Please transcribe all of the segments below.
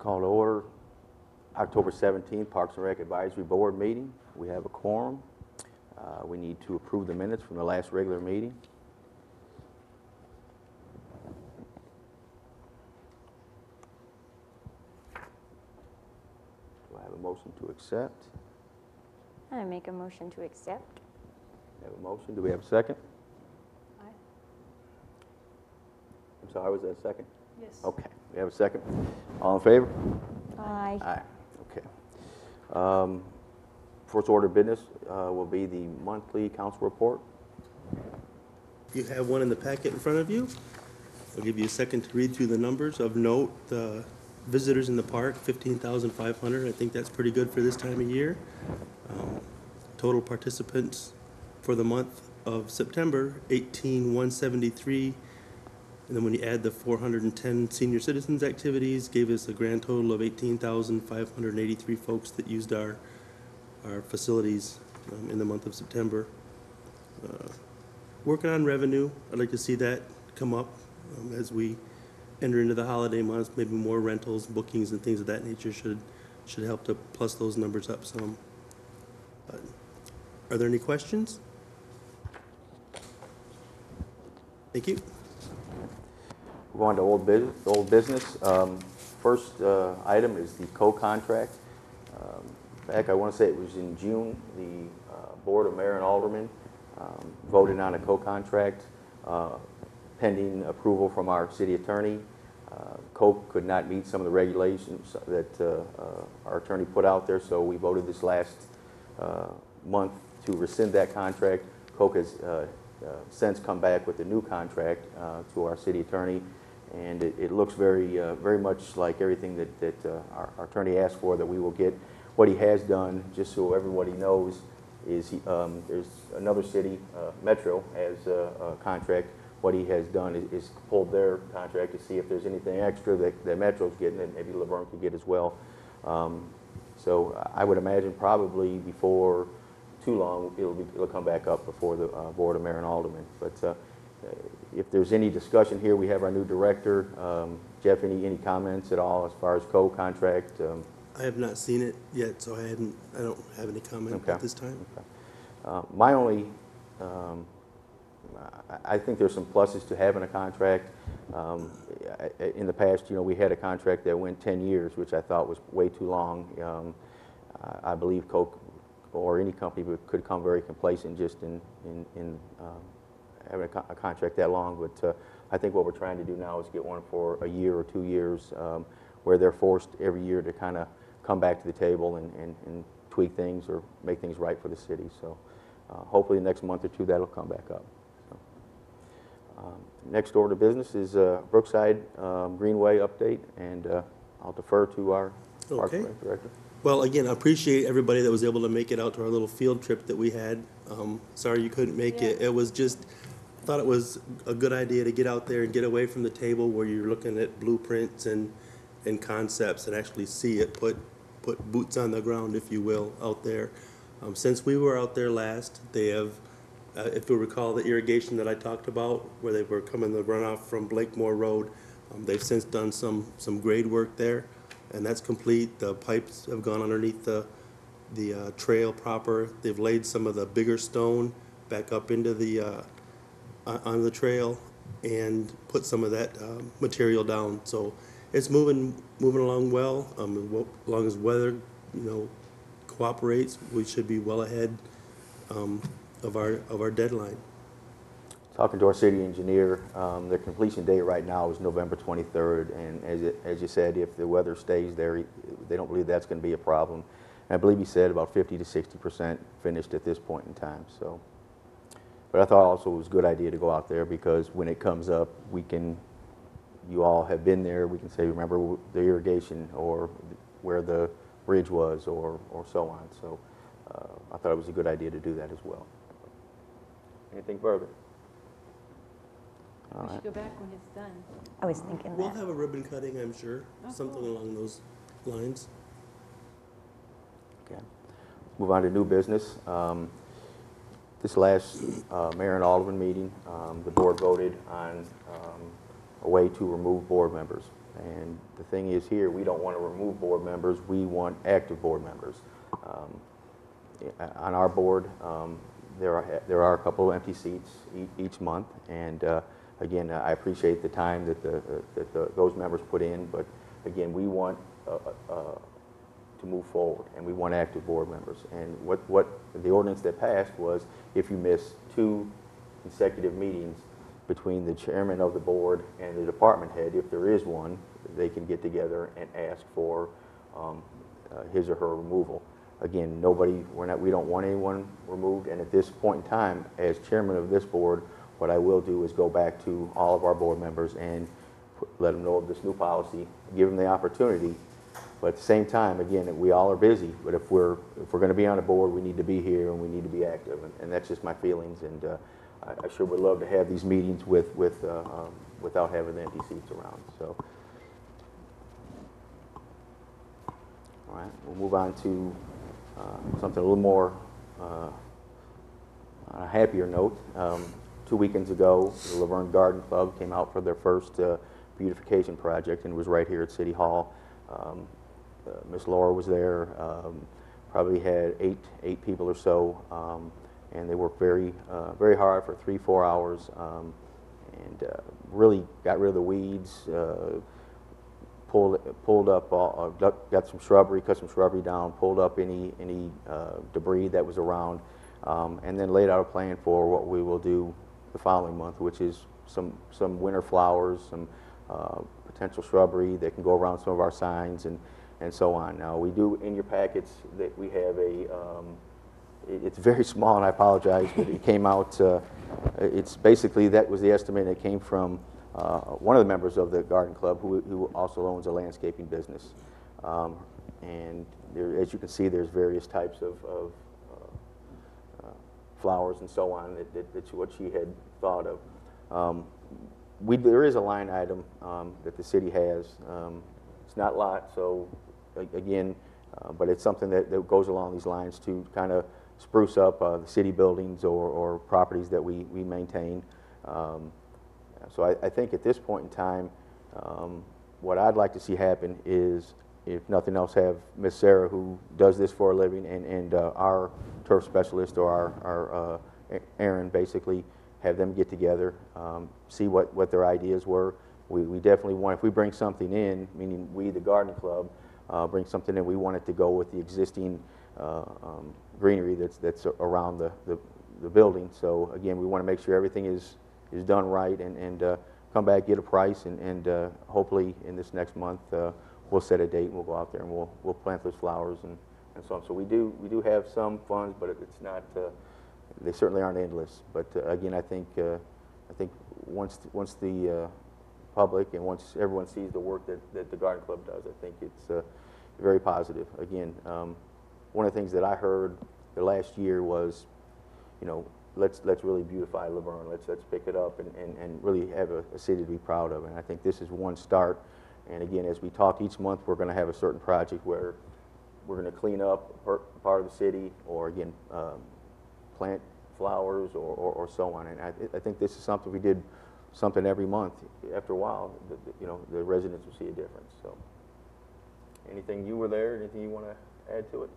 Call to order October 17th, Parks and Rec Advisory Board meeting. We have a quorum. We need to approve the minutes from the last regular meeting. Do I have a motion to accept? I make a motion to accept. We have a motion. Do we have a second? Aye. I'm sorry, was that a second? Yes. Okay, we have a second. All in favor? Aye. Aye. Okay. First order of business will be the monthly council report. You have one in the packet in front of you. I'll give you a second to read through the numbers. Of note, visitors in the park, 15,500. I think that's pretty good for this time of year. Total participants for the month of September, 18,173. And then when you add the 410 senior citizens activities, gave us a grand total of 18,583 folks that used our facilities in the month of September. Working on revenue, I'd like to see that come up as we enter into the holiday months. Maybe more rentals, bookings, and things of that nature should help to plus those numbers up some. But are there any questions? Thank you. We're going to old business. First item is the co-contract. Back, I want to say it was in June, the Board of Mayor and Aldermen voted on a co-contract pending approval from our city attorney. Coke could not meet some of the regulations that our attorney put out there, so we voted this last month to rescind that contract. Coke has since come back with a new contract to our city attorney, and it looks very much like everything that our attorney asked for, that we will get. What he has done, just so everybody knows, is there's another city, Metro, has a contract. What he has done is pulled their contract to see if there's anything extra that Metro's getting that maybe Laverne could get as well. So I would imagine probably before too long it'll come back up before the Board of Mayor and Aldermen. But if there's any discussion here, we have our new director. Jeff, any comments at all as far as co-contract? I have not seen it yet, so I don't have any comment at this time. Okay. My only, I think there's some pluses to having a contract. In the past, we had a contract that went 10 years, which I thought was way too long. I believe Coke or any company could come very complacent just in having a contract that long. But I think what we're trying to do now is get one for a year or 2 years, where they're forced every year to kind of come back to the table and tweak things or make things right for the city. So hopefully next month or two that'll come back up. So, next order of business is Brookside Greenway update, and I'll defer to our Park Director. Well, again, I appreciate everybody that was able to make it out to our little field trip that we had. Sorry you couldn't make it. It was just, I thought it was a good idea to get out there and get away from the table where you're looking at blueprints and concepts and actually see it, put boots on the ground, if you will, out there. Since we were out there last, they have, if you'll recall the irrigation that I talked about, where they were coming the runoff from Blakemore Road, they've since done some grade work there, and that's complete. The pipes have gone underneath the trail proper. They've laid some of the bigger stone back up into the on the trail and put some of that material down. So it's moving along well. As long as weather, cooperates, we should be well ahead of our deadline. Talking to our city engineer, the completion date right now is November 23rd, and as you said, if the weather stays there, they don't believe that's going to be a problem. And I believe he said about 50 to 60% finished at this point in time. So, but I thought also it was a good idea to go out there, because when it comes up, you all have been there, we can say, remember the irrigation or where the bridge was or so on. So I thought it was a good idea to do that as well. Anything further? We should go back when it's done. I was thinking We'll that. have a ribbon cutting, I'm sure, something along those lines. Okay. Move on to new business. This last Mayor and Alderman meeting, the board voted on a way to remove board members. And the thing is here, we don't want to remove board members, we want active board members. On our board, there are a couple of empty seats each month, and again, I appreciate the time that those members put in, but again, we want to move forward, and we want active board members. And what the ordinance that passed was, if you miss 2 consecutive meetings between the chairman of the board and the department head, if there is one, they can get together and ask for his or her removal. Again, we don't want anyone removed, and at this point in time, as chairman of this board, what I will do is go back to all of our board members and let them know of this new policy, give them the opportunity. But at the same time, again, we all are busy, but if we're going to be on a board, we need to be here and we need to be active, and that's just my feelings. And I sure would love to have these meetings without having the empty seats around. So, all right, we'll move on to something a little more on a happier note. 2 weekends ago, the Laverne Garden Club came out for their first beautification project, and it was right here at City Hall. Miss Laura was there. Probably had eight people or so, and they worked very hard for 3-4 hours, and really got rid of the weeds. Pulled up, got some shrubbery, cut some shrubbery down, pulled up any debris that was around, and then laid out a plan for what we will do the following month, which is some winter flowers, some potential shrubbery that can go around some of our signs, and so on. Now, we do in your packets that we have it's very small, and I apologize, but it came out, it's basically, that was the estimate. It came from one of the members of the garden club who also owns a landscaping business. And there, as you can see, there's various types of flowers and so on that's what she had thought of. There is a line item that the city has. It's not a lot, so again, but it's something that goes along these lines to kind of spruce up the city buildings or properties that we maintain. So I think at this point in time, what I'd like to see happen is, if nothing else, have Miss Sarah, who does this for a living, and our turf specialist, or our Aaron, basically, have them get together, see what their ideas were. We definitely want, if we bring something in, meaning we, the garden club, bring something in, we want it to go with the existing greenery that's around the building. So again, we want to make sure everything is done right, and come back, get a price, and hopefully in this next month we'll set a date and we'll go out there and we'll plant those flowers and so on. So we do have some funds, but it's not, they certainly aren't endless. But again, I think once the public and once everyone sees the work that the garden club does, I think it's very positive. Again, one of the things that I heard the last year was, let's really beautify Laverne. Let's pick it up and really have a city to be proud of. And I think this is one start. And again, as we talk each month, we're going to have a certain project where we're going to clean up part of the city, or again, plant flowers or so on. And I think this is something, we did something every month. After a while, the residents will see a difference. So, anything, you were there? Anything you want to add to it?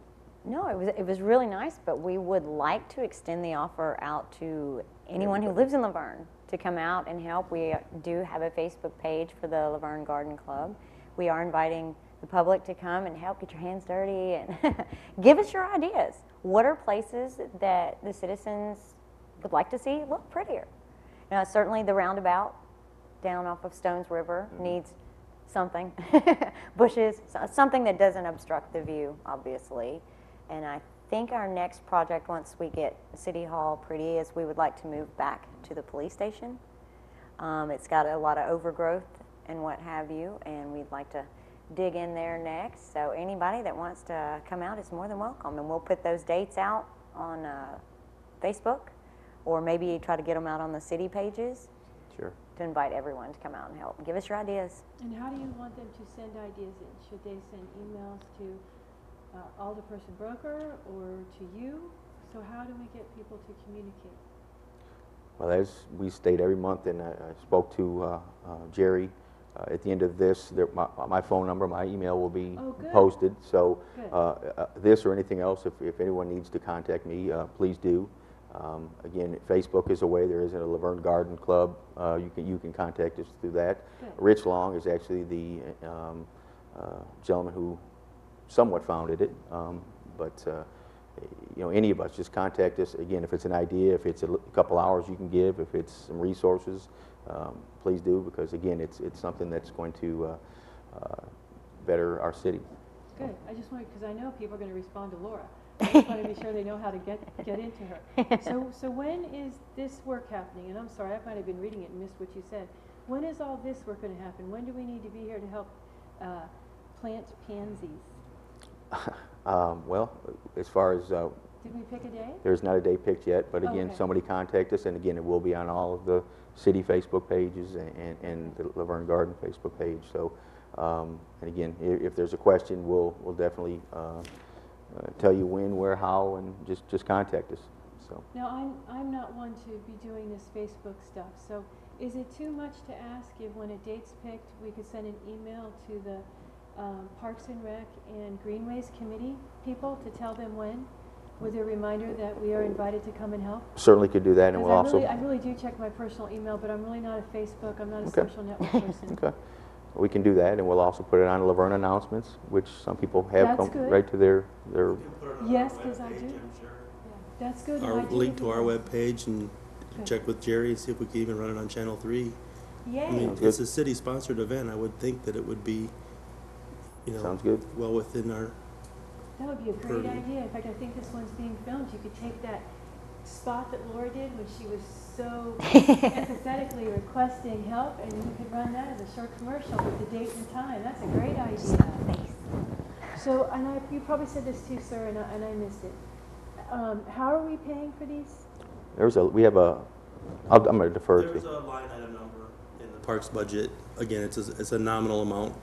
No, it was really nice, but we would like to extend the offer out to anyone who lives in Laverne to come out and help. We do have a Facebook page for the Laverne Garden Club. We are inviting the public to come and help, get your hands dirty, and give us your ideas. What are places that the citizens would like to see look prettier? Certainly the roundabout down off of Stones River needs something, bushes, something that doesn't obstruct the view, obviously. And I think our next project, once we get City Hall pretty, is we would like to move back to the police station. It's got a lot of overgrowth and what have you, and we'd like to dig in there next. So anybody that wants to come out is more than welcome, and we'll put those dates out on Facebook, or maybe try to get them out on the city pages. Sure. To invite everyone to come out and help. Give us your ideas. And how do you want them to send ideas in? Should they send emails to Alderperson Broker or to you? So how do we get people to communicate? Well, as we state every month, and I spoke to Jerry At the end of this, my phone number, my email will be Oh, good. posted. So Good. this or anything else, if anyone needs to contact me, please do. Again, Facebook is a way. There isn't a Laverne Garden Club. You can contact us through that. Good. Rich Long is actually the gentleman who somewhat founded it. But you know, any of us, just contact us. Again, if it's an idea, if it's a couple hours you can give, if it's some resources, please do, because again, it's something that's going to better our city. Good. I just wanted, because I know people are going to respond to Laura. I just want to be sure they know how to get into her. So when is this work happening? And I'm sorry, I might have been reading it and missed what you said. When is all this work going to happen? When do we need to be here to help plant pansies? Well, as far as Did we pick a day? there's not a day picked yet, but again, Okay. somebody contact us, and again, it will be on all of the city Facebook pages and the Laverne Garden Facebook page. So, and again, if there's a question, we'll definitely tell you when, where, how, and just contact us. So. Now, I'm not one to be doing this Facebook stuff, so is it too much to ask if when a date's picked, we could send an email to the Parks and Rec and Greenways Committee people to tell them when, with a reminder that we are invited to come and help? Certainly could do that, and we'll Because also. I really do check my personal email, but I'm really not a Facebook, I'm not a Okay. social network person. Okay, we can do that, and we'll also put it on Laverne announcements, which some people have That's come good. right to their. Yes, because I do. That's good. and Our I do link do to our that. webpage and Good. check with Jerry and see if we can even run it on Channel 3. I Yay. mean, Sounds it's good. a city-sponsored event. I would think that it would be, you know, Sounds good. well within our. That would be a great Purview. idea. In fact, I think this one's being filmed. You could take that spot that Laura did when she was so empathetically requesting help, and you could run that as a short commercial with the date and time. That's a great idea. So, and you probably said this too, sir, and I missed it. How are we paying for these? We have a. I'm going to defer There's to. a line item number in the parks budget. Again, it's a nominal amount,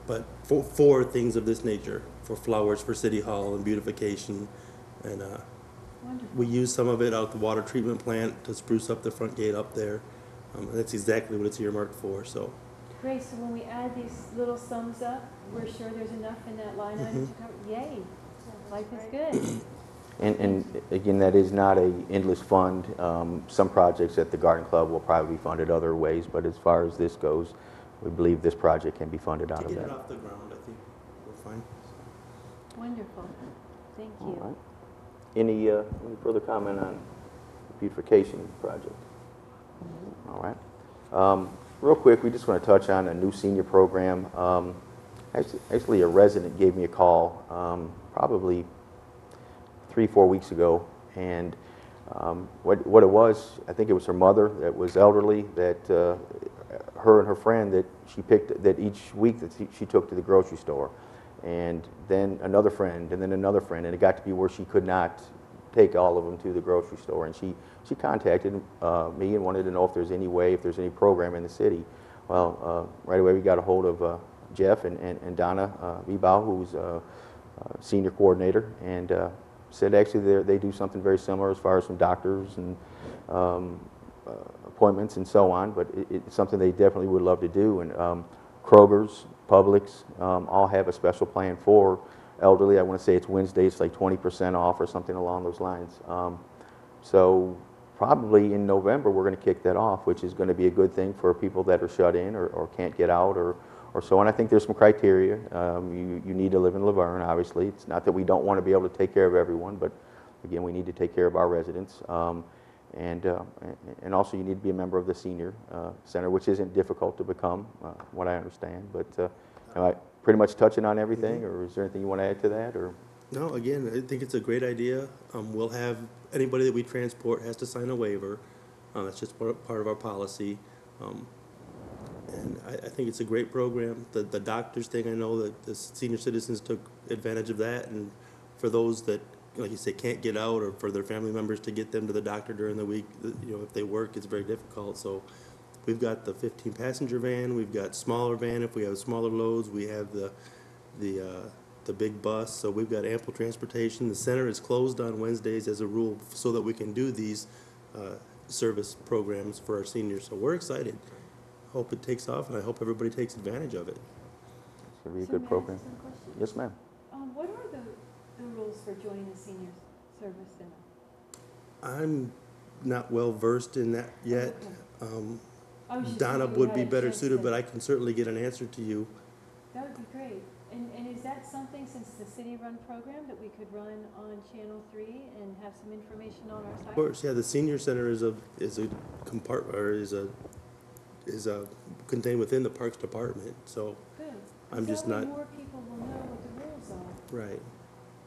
but for things of this nature, for flowers for City Hall and beautification, and Wonderful. we use some of it out at the water treatment plant to spruce up the front gate up there. And that's exactly what it's earmarked for. So. Great. So when we add these little sums up, we're sure there's enough in that line item to cover. Yay. Life is good. And again, that is not a endless fund. Some projects at the Garden Club will probably be funded other ways, but as far as this goes, we believe this project can be funded out To of get that. it off the ground, I think we're fine. Wonderful. Thank you. All right. Any further comment on the beautification project? All right. Real quick, we just want to touch on a new senior program. Actually, a resident gave me a call probably 3-4 weeks ago, and what it was, I think it was her mother that was elderly, that her and her friend that she picked, that each week that she took to the grocery store, and then another friend, and then another friend, and it got to be where she could not take all of them to the grocery store, and she contacted me and wanted to know if there's any way, if there's any program in the city. Well, right away we got a hold of Jeff and Donna Bebow, who's senior coordinator, and said actually they do something very similar as far as some doctors and appointments and so on, but it's something they definitely would love to do. And Kroger's, Publix, all have a special plan for elderly. I want to say it's Wednesday, it's like 20% off or something along those lines. So probably in November we're going to kick that off, which is going to be a good thing for people that are shut in or can't get out or so on. I think there's some criteria. You need to live in Laverne, obviously. It's not that we don't want to be able to take care of everyone, but again, we need to take care of our residents. And also you need to be a member of the senior center, which isn't difficult to become, what I understand. But am I pretty much touching on everything, or is there anything you want to add to that? Or No, again, I think it's a great idea. We'll have, anybody that we transport has to sign a waiver. That's just part of our policy. And I think it's a great program. The doctors thing, I know that the senior citizens took advantage of that. And for those that, like you say, can't get out, or for their family members to get them to the doctor during the week, you know, if they work, it's very difficult. So we've got the 15-passenger van. We've got smaller van if we have smaller loads. We have the big bus, so we've got ample transportation. The center is closed on Wednesdays as a rule so that we can do these service programs for our seniors, so we're excited. hope it takes off, and I hope everybody takes advantage of it. It's going to be a So good may I program. ask some questions? Yes, ma'am. What are the rules for joining the senior service center? I'm not well versed in that yet. Okay. I was just Donna hoping you would had be a better chance suited, to- but I can certainly get an answer to you. That would be great. And is that something, since it's a city-run program, that we could run on Channel 3 and have some information on our site? Of course, yeah, the senior center is a compartment, or is a contained within the Parks Department, so, Good. I'm just That way not- more people will know what the rules are. right.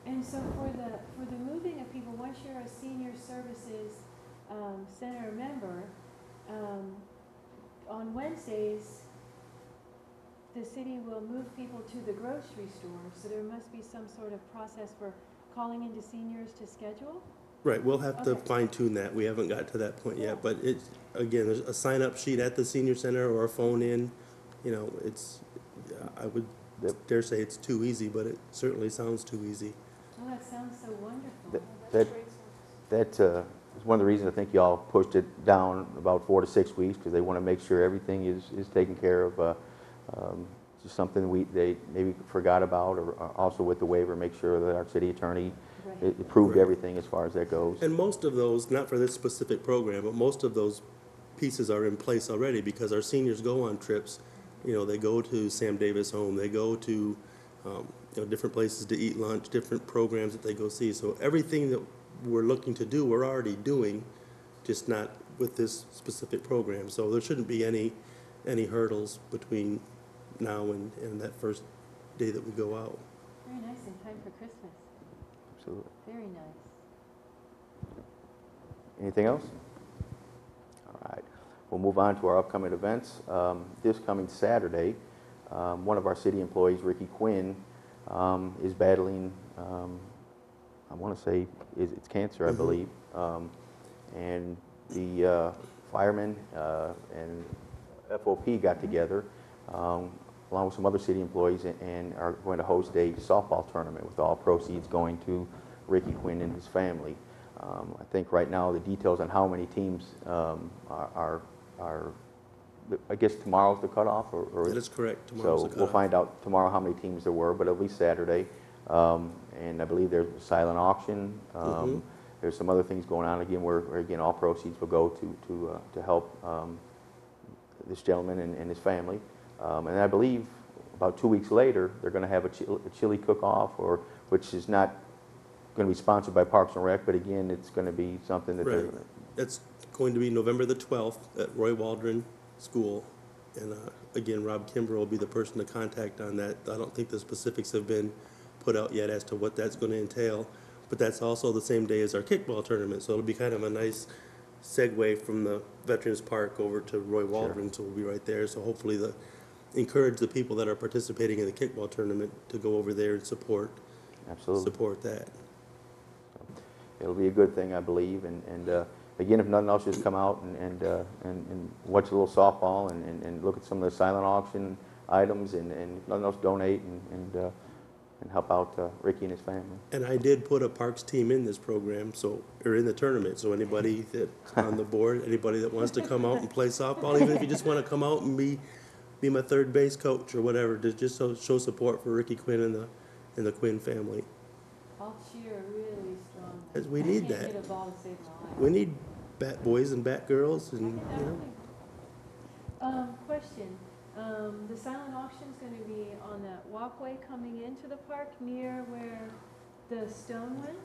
And so for the moving of people, once you're a senior services center member, on Wednesdays, the city will move people to the grocery store. So there must be some sort of process for calling into seniors to schedule? Right, we'll have to Okay. fine tune that. We haven't got to that point Yeah. yet, but it's, again, there's a sign-up sheet at the senior center or a phone in. You know, it's, I would Yep. dare say it's too easy, but it certainly sounds too easy. Oh, that sounds so wonderful. That is one of the reasons I think y'all pushed it down about 4 to 6 weeks, because they want to make sure everything is taken care of. Just something they maybe forgot about, or also with the waiver, make sure that our city attorney Right. approved Right. everything as far as that goes. And most of those, not for this specific program, but most of those pieces are in place already, because our seniors go on trips. You know, they go to Sam Davis Home, they go to, you know, different places to eat lunch, different programs that they go see. So everything that we're looking to do, we're already doing, just not with this specific program. So there shouldn't be any hurdles between now and that first day that we go out. Very nice in time for Christmas. Absolutely. Very nice. Anything else? All right. We'll move on to our upcoming events. This coming Saturday, one of our city employees, Ricky Quinn, is battling, I want to say it's cancer, I believe. And the firemen and FOP got together, along with some other city employees, and are going to host a softball tournament with all proceeds going to Ricky Quinn and his family. I think right now the details on how many teams are I guess tomorrow's the cutoff, or That is correct. Tomorrow's so the we'll cutoff. find out tomorrow how many teams there were, but it'll be Saturday. And I believe there's a silent auction. There's some other things going on again where again all proceeds will go to help this gentleman and his family. And I believe about 2 weeks later they're going to have a chili cook-off, which is not going to be sponsored by Parks and Rec, but again it's going to be something that Right. That's going to be November the 12th at Roy Waldron School. And again, Rob Kimber will be the person to contact on that. I don't think the specifics have been put out yet as to what that's going to entail. But that's also the same day as our kickball tournament, so it'll be kind of a nice segue from the Veterans Park over to Roy Waldron, so we'll be right there. So hopefully encourage the people that are participating in the kickball tournament to go over there and support that. It'll be a good thing, I believe, and again, if nothing else, just come out and watch a little softball and look at some of the silent auction items, and if nothing else, donate and help out Ricky and his family. And I did put a Parks team in this program, or in the tournament, so anybody that's on the board, anybody that wants to come out and play softball, even if you just want to come out and be my third base coach or whatever, to just show support for Ricky Quinn and the Quinn family. I'll cheer really strong. 'Cause we need I that. can't hit a ball to save my life. We need bat boys and bat girls, and Question, the silent auction's gonna be on that walkway coming into the park near where the stone went?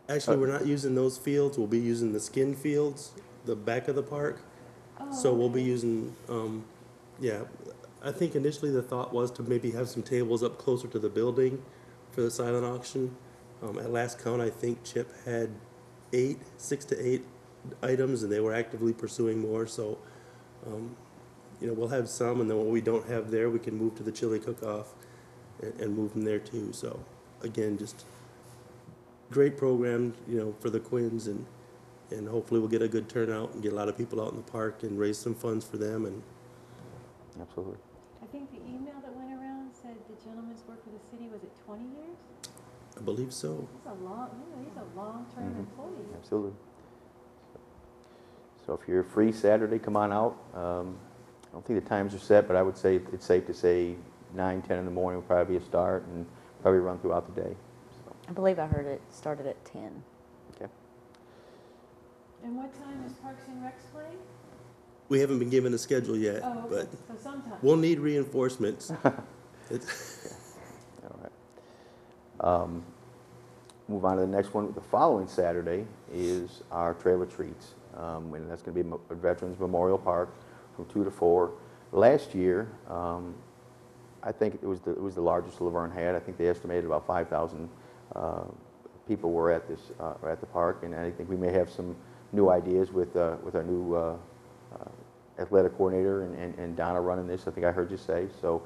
actually, we're not using those fields. We'll be using the skin fields, the back of the park. So we'll be okay. using, I think initially the thought was to maybe have some tables up closer to the building for the silent auction. At last count, I think Chip had 6 to 8 items, and they were actively pursuing more. So, we'll have some, and then what we don't have there, we can move to the chili cook-off and move them there too. So, again, just great program, for the Quins, and hopefully we'll get a good turnout and get a lot of people out in the park and raise some funds for them. And Absolutely. I think the email that went around said the gentleman's worked for the city, was it 20 years? I believe so. He's a long-term employee. Absolutely. So if you're free Saturday, come on out. don't think the times are set, but I would say it's safe to say 9, 10 in the morning will probably be a start and probably run throughout the day. So, I believe I heard it started at 10. okay. And what time is Parks and Recs playing? We haven't been given a schedule yet, Oh, okay, but so sometime. we'll need reinforcements. All right. Move on to the next one. The following Saturday is our trailer treats, and that's going to be at Veterans Memorial Park from 2 to 4. Last year, I think it was the largest Laverne had. I think they estimated about 5,000 people were at the park, and I think we may have some new ideas with our new athletic coordinator and Donna running this. I think I heard you say so.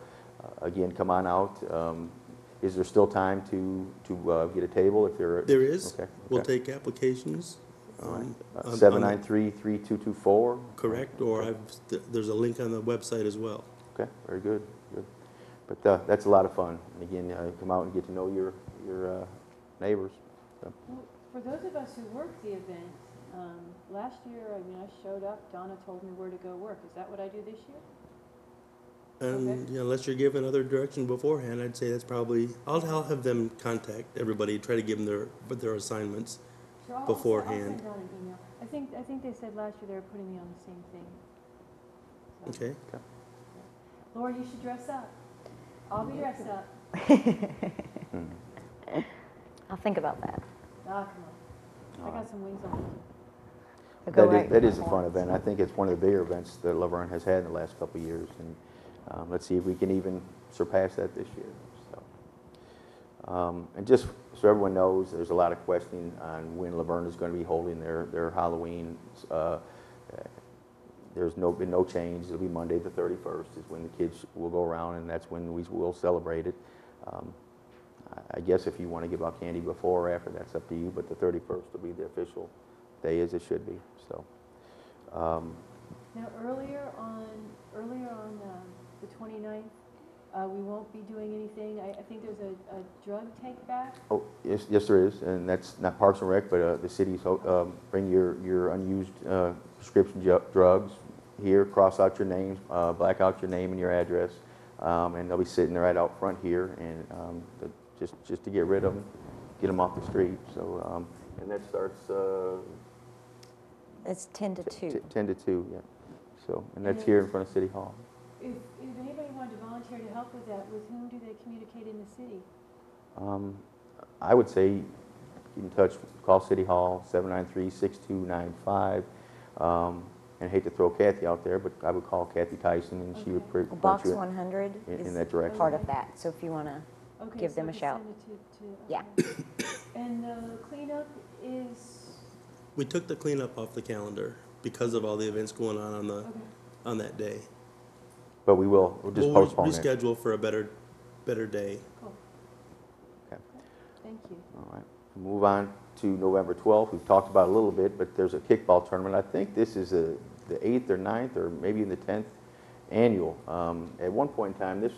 Again, come on out. Is there still time to get a table if there? There is. Okay. We'll take applications. All right. On- 793-3224. Correct, or there's a link on the website as well. Okay, very good. Good. But that's a lot of fun. And again, come out and get to know your neighbors. So. Well, for those of us who work the event, last year, I mean, I showed up, Donna told me where to go work. Is that what I do this year? And Okay. unless you're given other direction beforehand, I'd say that's probably, I'll have them contact everybody, try to give them their assignments. Sure, I'll Beforehand. send out an email. I think they said last year they were putting me on the same thing. So, Okay? Laura, you should dress up. I'll be dressed up. I'll think about that. Ah, come on. I got some wings on. I'll go That right is a for fun it. event. I think it's one of the bigger events that Laverne has had in the last couple of years, and let's see if we can even surpass that this year. So, and just so everyone knows, there's a lot of questioning on when Laverne is going to be holding their Halloween. There's been no change. It'll be Monday the 31st is when the kids will go around, and that's when we will celebrate it. I guess if you want to give out candy before or after, that's up to you, but the 31st will be the official day as it should be. So. Now, earlier on the 29th, we won't be doing anything. I think there's a drug take back. Oh, yes, there is, and that's not Parks and Rec, but the city's bring your unused prescription drugs here, cross out your names, black out your name and your address, and they'll be sitting right out front here, and just to get rid of them, get them off the street. So, and that starts It's 10 to 2. 10 to 2, yeah. So, and that's here in front of City Hall. If anybody wanted to volunteer to help with that, with whom do they communicate in the city? I would say get in touch, call City Hall, 793-6295. And I hate to throw Kathy out there, but I would call Kathy Tyson, and she would Well, point Box you 100 in is that direction. part of that. So if you want to, Okay, Give so them a just shout. send it to Yeah. okay. And the cleanup is, We took the cleanup off the calendar because of all the events going on okay. on that day. But we'll just We'll postpone it. reschedule for a better day. Cool. Okay. Thank you. All right. Move on to November 12th. We've talked about it a little bit, but there's a kickball tournament. I think this is the 8th or 9th or maybe in the 10th annual. At one point in time, this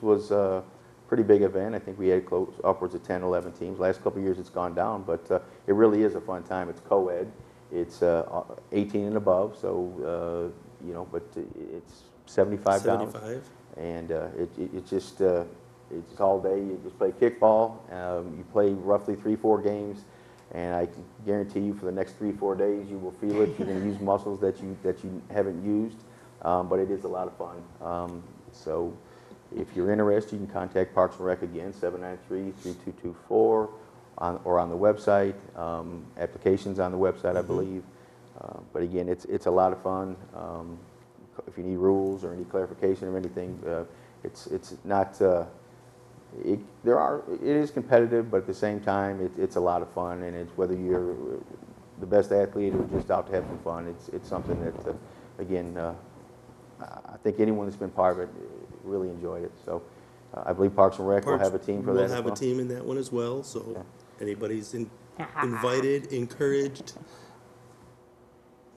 was a pretty big event. I think we had upwards of 10, 11 teams. Last couple of years it's gone down, but it really is a fun time. It's co-ed. It's 18 and above, so, but it's $75. 75. And it's just all day. You just play kickball. You play roughly 3-4 games, and I can guarantee you for the next 3-4 days you will feel it. You're going to use muscles that you haven't used, but it is a lot of fun. So if you're interested, you can contact Parks and Rec again, 793-3224, or on the website. Applications on the website, I believe. But again, it's a lot of fun. If you need rules or any clarification or anything, it's not. It is competitive, but at the same time, it's a lot of fun, and it's whether you're the best athlete or just out to have some fun. It's something that, again, I think anyone that's been part of it really enjoyed it. So, I believe Parks and Rec will have a team for that. We'll have a team in that one as well. So Okay. anybody's invited, encouraged.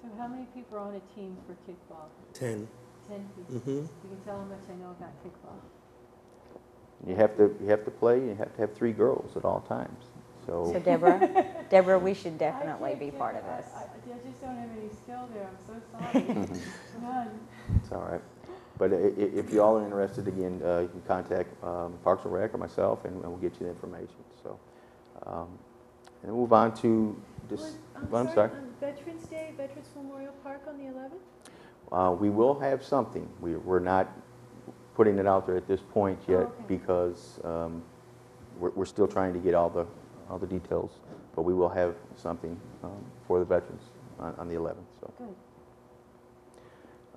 So how many people are on a team for kickball? 10. 10 people. Mm-hmm. You can tell how much I know about kickball. You have to play. You have to have 3 girls at all times. so So, Deborah, we should I definitely can't be kick- part of this. I just don't have any skill there. I'm so sorry. None. it's all right. But if you all are interested, again, you can contact Parks and Rec or myself, and we'll get you the information. So, and then move on to this. I'm sorry. On Veterans Day, Veterans Memorial Park on the 11th? We will have something. We're not putting it out there at this point yet okay. because we're still trying to get all the details. But we will have something for the veterans on the 11th. So.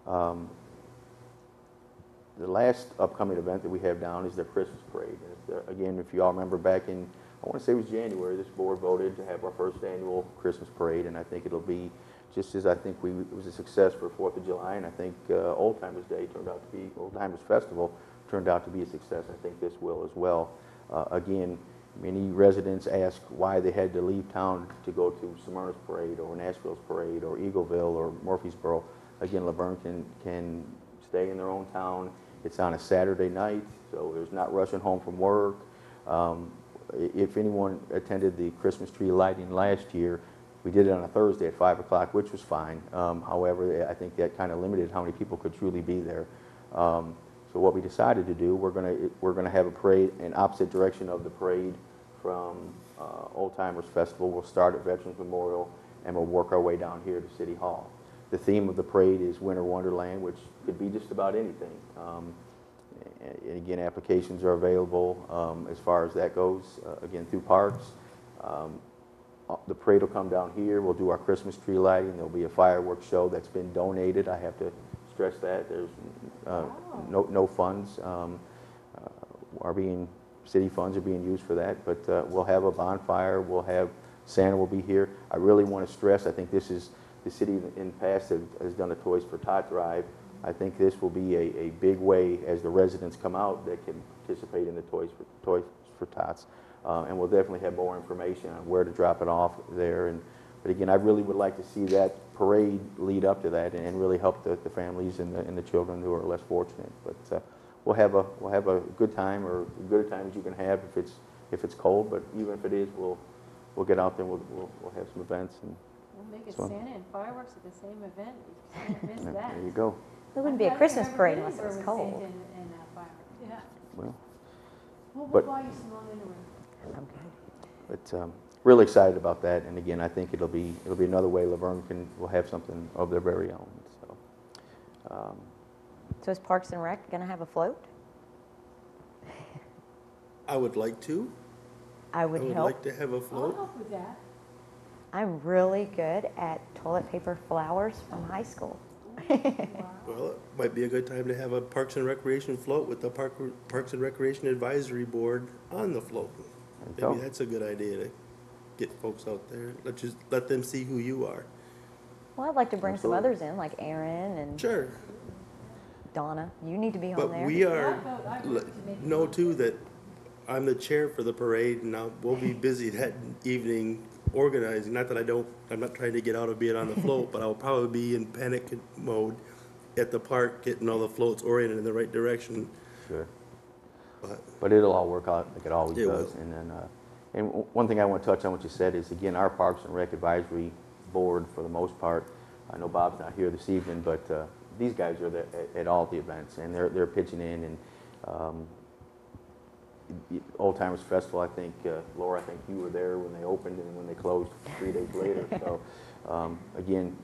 Good. The last upcoming event that we have down is the Christmas parade. Again, if you all remember back in, I want to say it was January, this board voted to have our first annual Christmas parade, and I think it'll be just as I think it was a success for 4th of July, and I think Old Timers Day turned out to be, Old Timers Festival turned out to be a success. I think this will as well. Again, many residents ask why they had to leave town to go to Smyrna's parade or Nashville's parade or Eagleville or Murfreesboro. Again, Laverne can stay in their own town. It's on a Saturday night, so there's not rushing home from work. If anyone attended the Christmas tree lighting last year, we did it on a Thursday at 5 o'clock, which was fine. However, I think that kind of limited how many people could truly be there. So what we decided to do, we're gonna have a parade in opposite direction of the parade from Old Timers Festival. We'll start at Veterans Memorial and we'll work our way down here to City Hall. The theme of the parade is Winter Wonderland, which could be just about anything. And again, applications are available as far as that goes, again, through Parks. The parade will come down here. We'll do our Christmas tree lighting. There'll be a fireworks show that's been donated. I have to stress that. There's no funds city funds are being used for that, but we'll have a bonfire. We'll have Santa will be here. I really want to stress, I think this is, the city in the past has done a Toys for Tot drive. I think this will be a big way as the residents come out that can participate in the Toys for Tots. And we'll definitely have more information on where to drop it off there. But again, I really would like to see that parade lead up to that and really help the families and the children who are less fortunate. But we'll have a good time, or as good a time as you can have if it's cold. But even if it is, we'll get out there. We'll have some events and. We'll make it So- Santa and fireworks at the same event. You can't miss that. There you go. It wouldn't be a Christmas parade unless it was cold. Yeah. Well, We'll But- buy you some long underwear. Okay. but really excited about that. And again, I think it'll be another way Laverne will have something of their very own. So. So is Parks and Rec going to have a float? I would like to. I would help. like to have a I'll float. help with that. I'm really good at toilet paper flowers from high school. Well, it might be a good time to have a Parks and Recreation float with the Parks and Recreation Advisory Board on the float. There you Maybe go. that's a good idea to get folks out there. Let them see who you are. Well, I'd like to bring some Absolutely. others in, like Aaron and Sure, Donna. You need to be on but there. we are, I vote to make it. know too that I'm the chair for the parade, and we'll be busy that evening organizing. Not that I'm not trying to get out of being on the float, but I'll probably be in panic mode at the park, getting all the floats oriented in the right direction. Sure. But But it'll all work out like it always It does. will. And then, one thing I want to touch on what you said is, again, our Parks and Rec Advisory Board, for the most part, I know Bob's not here this evening, but these guys are there at all the events, and they're pitching in. And Old Timers Festival, I think, Laura, I think you were there when they opened and when they closed 3 days later. So, again,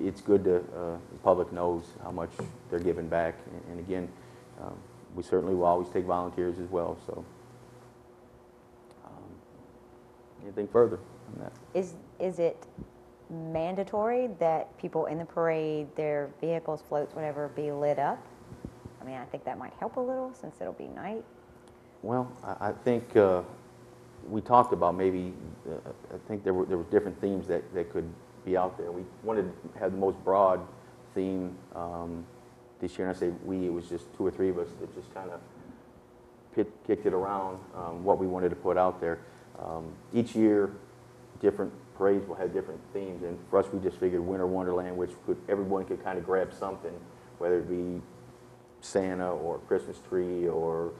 it's good to, the public knows how much they're giving back. And again, we certainly will always take volunteers as well. So, anything further on that? Is it mandatory that people in the parade, their vehicles, floats, whatever, be lit up? I mean, I think that might help a little since it'll be night. Well, I think we talked about maybe, I think there was different themes that could be out there. We wanted to have the most broad theme this year, and I say we, it was just 2 or 3 of us that just kind of kicked it around, what we wanted to put out there. Each year, different parades will have different themes, and for us, we just figured Winter Wonderland, which everyone could kind of grab something, whether it be Santa or Christmas tree or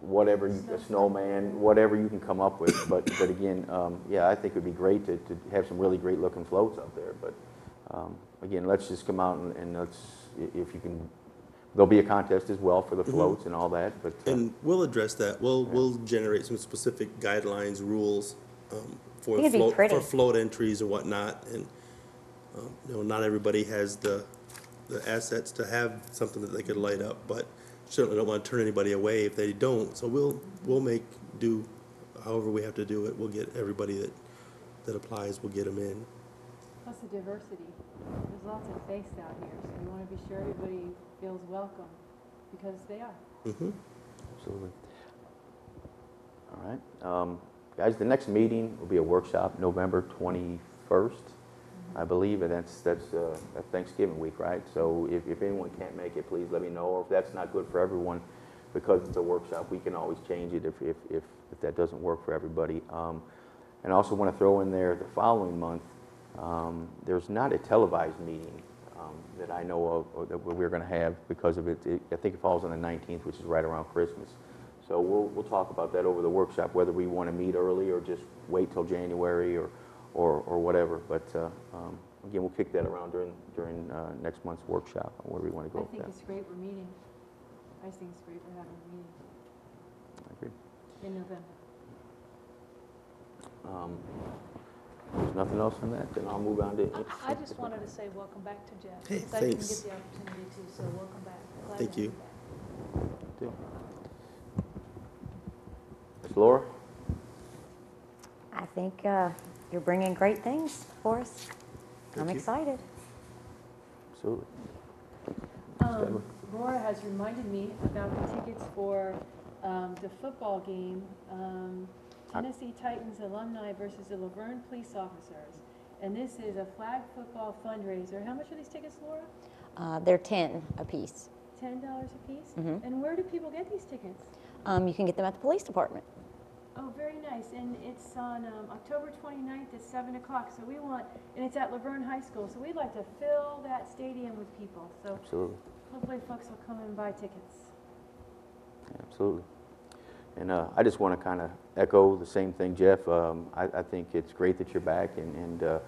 whatever, a snowman, whatever you can come up with. But again, yeah, I think it would be great to have some really great looking floats out there. But again, let's just come out and let's, if you can there'll be a contest as well for the floats and all that, but. And we'll address that. We'll generate some specific guidelines, rules for I think it'd be pretty. for float entries and whatnot. And not everybody has the assets to have something that they could light up, but certainly don't want to turn anybody away if they don't. So we'll make do however we have to do it. We'll get everybody that applies. We'll get them in. Plus the diversity. There's lots of faith out here, so we want to be sure everybody feels welcome, because they are. Absolutely. All right. Guys, the next meeting will be a workshop November 21st, I believe, and that's Thanksgiving week, right? So if anyone can't make it, please let me know. Or if that's not good for everyone, because it's a workshop, we can always change it if that doesn't work for everybody. And I also want to throw in there the following month, there's not a televised meeting that I know of or that we're going to have because of it. I think it falls on the 19th, which is right around Christmas. So we'll talk about that over the workshop, whether we want to meet early or just wait till January or whatever. But again, we'll kick that around during next month's workshop on where we want to go I with think that. it's great we're meeting. I think it's great we're having a meeting I agree. in November. There's nothing else on that, then I'll move on to. I just wanted to say welcome back to Jeff. Hey, because I didn't thanks. get the opportunity to, so welcome back. Glad Thank to have you. back. Ms. Laura? I think you're bringing great things for us. I'm Thank you. excited. Absolutely. Laura has reminded me about the tickets for the football game, Tennessee Titans alumni versus the Laverne police officers. And this is a flag football fundraiser. How much are these tickets, Laura? They're 10 apiece. $10 a piece? Mhm. And where do people get these tickets? You can get them at the police department. Oh, very nice. And it's on October 29th at 7 o'clock. So we want, and it's at Laverne High School. So we'd like to fill that stadium with people. So Absolutely. hopefully folks will come and buy tickets. Absolutely. And I just want to kind of echo the same thing, Jeff. I think it's great that you're back, and I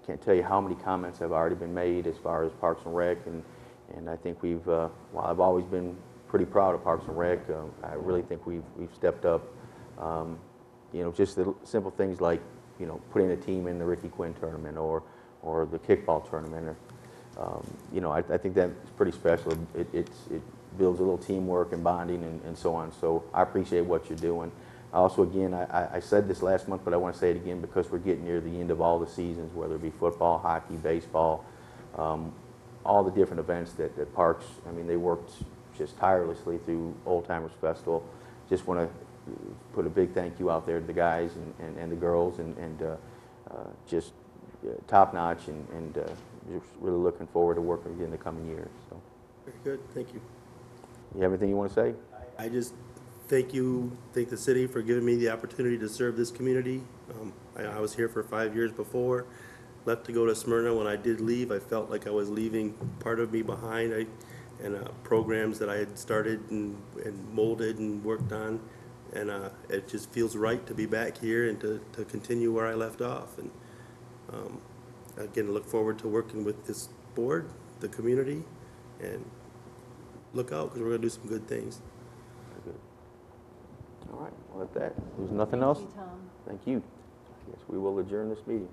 can't tell you how many comments have already been made as far as Parks and Rec, and I think we've, while I've always been pretty proud of Parks and Rec, I really think we've stepped up. Just the simple things like, putting a team in the Ricky Quinn tournament or the kickball tournament. I think that's pretty special. It builds a little teamwork and bonding and so on. So I appreciate what you're doing. Also, again, I said this last month, but I want to say it again because we're getting near the end of all the seasons, whether it be football, hockey, baseball, all the different events that Parks, they worked just tirelessly through Old Timers Festival. Just want to put a big thank you out there to the guys and the girls, and just top notch, and just really looking forward to working with you in the coming years. So, Very good. Thank you. you have anything you want to say? I just thank the city for giving me the opportunity to serve this community. I was here for 5 years before, left to go to Smyrna. When I did leave, I felt like I was leaving part of me behind, and programs that I had started and molded and worked on. And it just feels right to be back here and to continue where I left off. And again, look forward to working with this board, the community, and look out, because we're going to do some good things. Very good. All right. Well, at that, there's nothing else. Thank you, Tom. Thank you. Yes, we will adjourn this meeting.